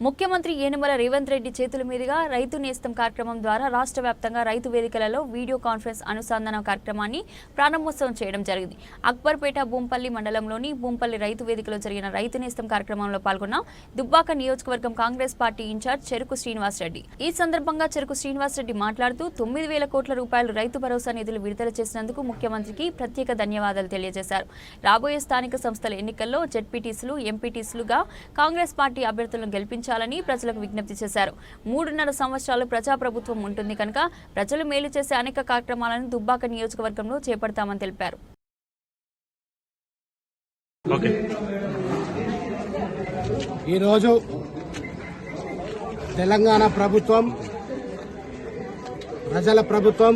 ముఖ్యమంత్రి యనమల రేవంత్ రెడ్డి చేతుల మీదుగా రైతు నేస్తం కార్యక్రమం ద్వారా రాష్ట్ర వ్యాప్తంగా రైతు వేదికలలో వీడియో కాన్ఫరెన్స్ అనుసంధాన కార్యక్రమాన్ని ప్రారంభోత్సవం చేయడం జరిగింది. అక్బర్పేట భూంపల్లి మండలంలోని భూంపల్లి రైతు వేదికలో జరిగిన రైతు నేస్తం కార్యక్రమంలో పాల్గొన్న దుబ్బాక నియోజకవర్గం కాంగ్రెస్ పార్టీ ఇన్ఛార్జ్ చెరుకు శ్రీనివాసరెడ్డి. ఈ సందర్భంగా చెరుకు శ్రీనివాసరెడ్డి మాట్లాడుతూ 9,000 కోట్ల రూపాయలు రైతు భరోసా నిధులు విడుదల చేసినందుకు ముఖ్యమంత్రికి ప్రత్యేక ధన్యవాదాలు తెలియజేశారు. రాబోయే స్థానిక సంస్థల ఎన్నికల్లో జెడ్పీటీసీలు, ఎంపీటీసీలుగా కాంగ్రెస్ పార్టీ అభ్యర్థులను గెలిపించాలని ప్రజలకు విజ్ఞప్తి చేశారు. 3.5 సంవత్సరాలు ప్రజాప్రభుత్వం ఉంటుంది కనుక ప్రజలు మేలు చేసే అనేక కార్యక్రమాలను దుబ్బాక నియోజకవర్గంలో చేపడతామని తెలిపారు. ఈరోజు తెలంగాణ ప్రభుత్వం, ప్రజల ప్రభుత్వం,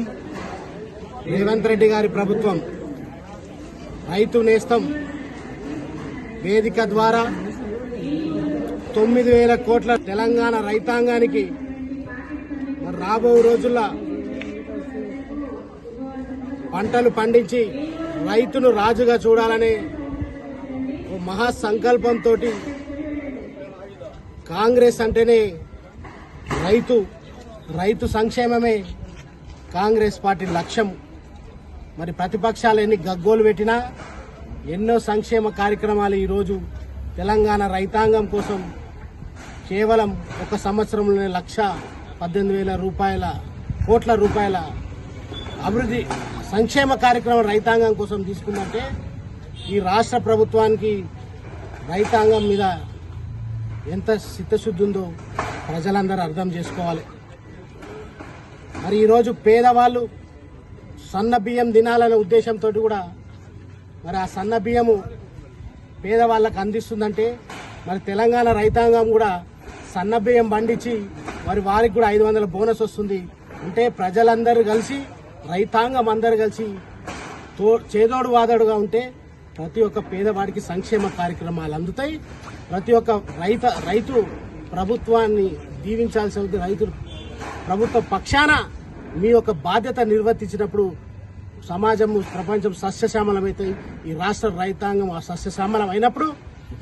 రేవంత్ రెడ్డి గారి ప్రభుత్వం రైతు నేస్తం వేదిక ద్వారా 9,000 కోట్ల తెలంగాణ రైతాంగానికి రాబో రోజుల్లో పంటలు పండించి రైతును రాజుగా చూడాలనే ఓ మహా సంకల్పంతో కాంగ్రెస్ అంటేనే రైతు సంక్షేమమే కాంగ్రెస్ పార్టీ లక్ష్యం. మరి ప్రతిపక్షాలు ఎన్ని గగ్గోలు పెట్టినా ఎన్నో సంక్షేమ కార్యక్రమాలు ఈరోజు తెలంగాణ రైతాంగం కోసం కేవలం ఒక సంవత్సరంలోనే 1,18,000 కోట్ల రూపాయల అభివృద్ధి సంక్షేమ కార్యక్రమం రైతాంగం కోసం తీసుకుందంటే ఈ రాష్ట్ర ప్రభుత్వానికి రైతాంగం మీద ఎంత చిత్తశుద్ధి ఉందో ప్రజలందరూ అర్థం చేసుకోవాలి. మరి ఈరోజు పేదవాళ్ళు సన్న బియ్యం తినాలనే ఉద్దేశంతో కూడా మరి ఆ సన్న బియ్యము పేదవాళ్ళకు అందిస్తుందంటే మరి తెలంగాణ రైతాంగం కూడా సన్న బియ్యం పండించి మరి వారికి కూడా 500 బోనస్ వస్తుంది. అంటే ప్రజలందరూ కలిసి, రైతాంగం అందరూ కలిసి చేదోడు వాదోడుగా ఉంటే ప్రతి ఒక్క పేదవాడికి సంక్షేమ కార్యక్రమాలు అందుతాయి. ప్రతి ఒక్క రైతు ప్రభుత్వాన్ని దీవించాల్సి ఉంది. రైతులు ప్రభుత్వ పక్షాన మీ యొక్క బాధ్యత నిర్వర్తించినప్పుడు సమాజం, ప్రపంచం సస్యశ్యామలమవుతాయి. ఈ రాష్ట్ర రైతాంగం ఆ సస్యశ్యామలం అయినప్పుడు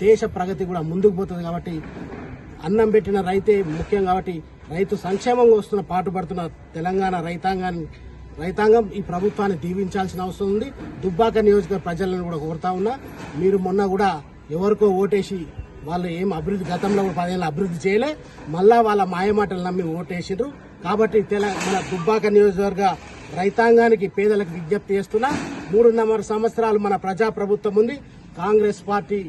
దేశ ప్రగతి కూడా ముందుకు పోతుంది. కాబట్టి అన్నం పెట్టిన రైతే ముఖ్యం. కాబట్టి రైతు సంక్షేమంగా వస్తున్న పాటుపడుతున్న తెలంగాణ రైతాంగం ఈ ప్రభుత్వాన్ని దీవించాల్సిన అవసరం ఉంది. దుబ్బాక నియోజకవర్గ ప్రజలను కూడా కోరుతా ఉన్నా, మీరు మొన్న కూడా ఎవరికో ఓటేసి వాళ్ళు ఏం అభివృద్ధి గతంలో 10 ఏళ్ళ అభివృద్ధి చేయలే, మళ్ళా వాళ్ళ మాయమాటలు నమ్మి ఓటేసిండ్రు. కాబట్టి మన దుబ్బాక నియోజకవర్గ రైతాంగానికి, పేదలకు విజ్ఞప్తి చేస్తున్నా, 3.5 సంవత్సరాలు మన ప్రజాప్రభుత్వం ఉంది. కాంగ్రెస్ పార్టీ